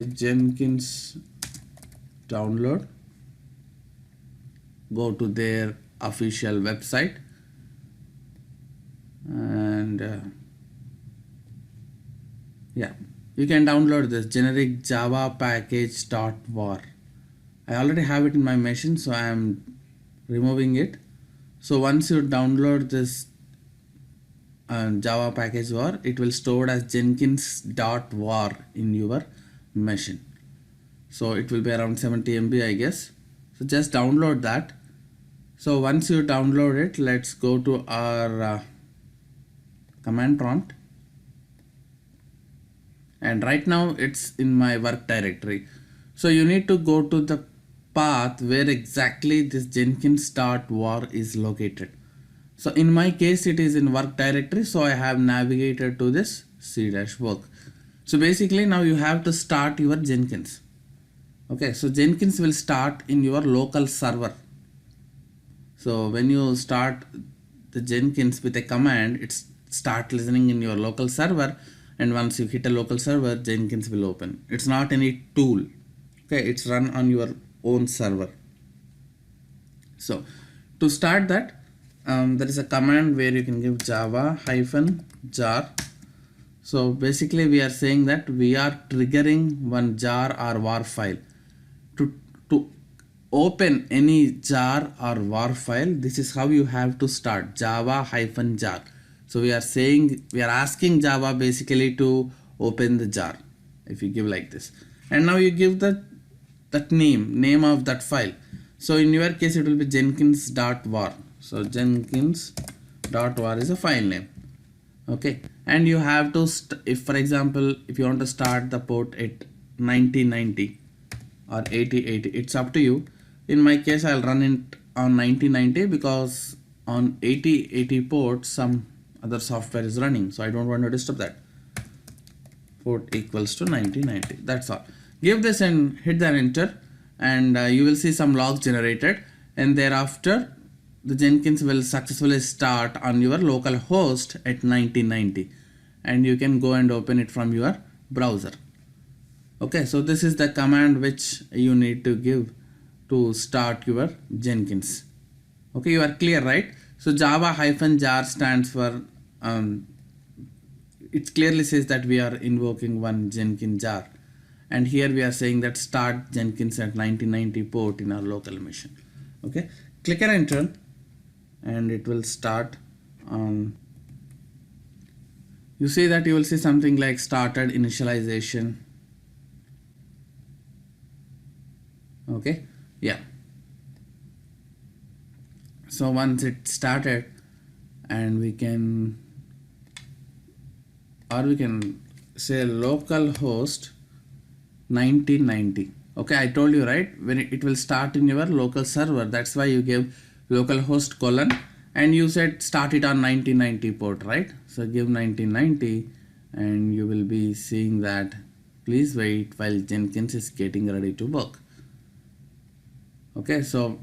Jenkins download, go to their official website, and yeah, you can download this generic java package.var. I already have it in my machine, so I am removing it. So once you download this java package var, it will store as jenkins.var in your machine. So it will be around 70 MB, I guess. So just download that. So once you download it, let's go to our command prompt, and right now it's in my work directory. So you need to go to the path where exactly this jenkins.var is located. So in my case it is in work directory, so I have navigated to this c-work. So basically now you have to start your Jenkins. Okay, so Jenkins will start in your local server. So when you start the Jenkins with a command, it start listening in your local server, and once you hit a local server, Jenkins will open. It's not any tool. Okay, it's run on your own server. So to start that, there is a command where you can give java-jar. So basically we are saying that we are triggering one jar or var file. To open any jar or var file, this is how you have to start, java-jar. So we are saying, we are asking Java basically to open the jar, if you give like this. And now you give that name of that file. So in your case it will be jenkins.var. So jenkins.var is a file name. Okay, and you have to if for example if you want to start the port at 9090 or 8080, it's up to you. In my case I'll run it on 9090 because on 8080 port some other software is running, so I don't want to disturb that. Port equals to 9090. That's all. Give this and hit the enter, and you will see some logs generated, and thereafter the Jenkins will successfully start on your local host at 9090, and you can go and open it from your browser. Okay, so this is the command which you need to give to start your Jenkins. Okay, you are clear, right? So java-jar stands for it clearly says that we are invoking one Jenkins jar, and here we are saying that start Jenkins at 9090 port in our local machine. Okay, click and enter, and it will start on. You see that you will see something like started initialization. Okay, yeah. So once it started, and we can say localhost 9090. Okay, I told you, right, when it will start in your local server, that's why you gave localhost colon, and you said start it on 9090 port, right? So give 9090, and you will be seeing that please wait while Jenkins is getting ready to work. Okay, so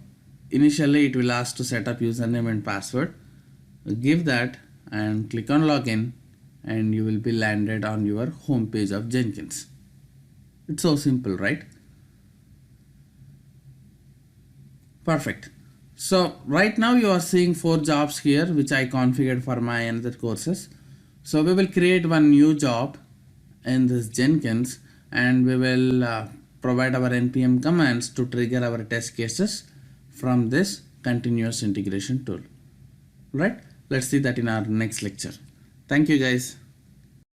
initially it will ask to set up username and password. Give that and click on login, and you will be landed on your home page of Jenkins. It's so simple, right? Perfect. So right now you are seeing 4 jobs here which I configured for my another courses. So we will create one new job in this Jenkins, and we will provide our npm commands to trigger our test cases from this continuous integration tool. Right? Let's see that in our next lecture. Thank you guys.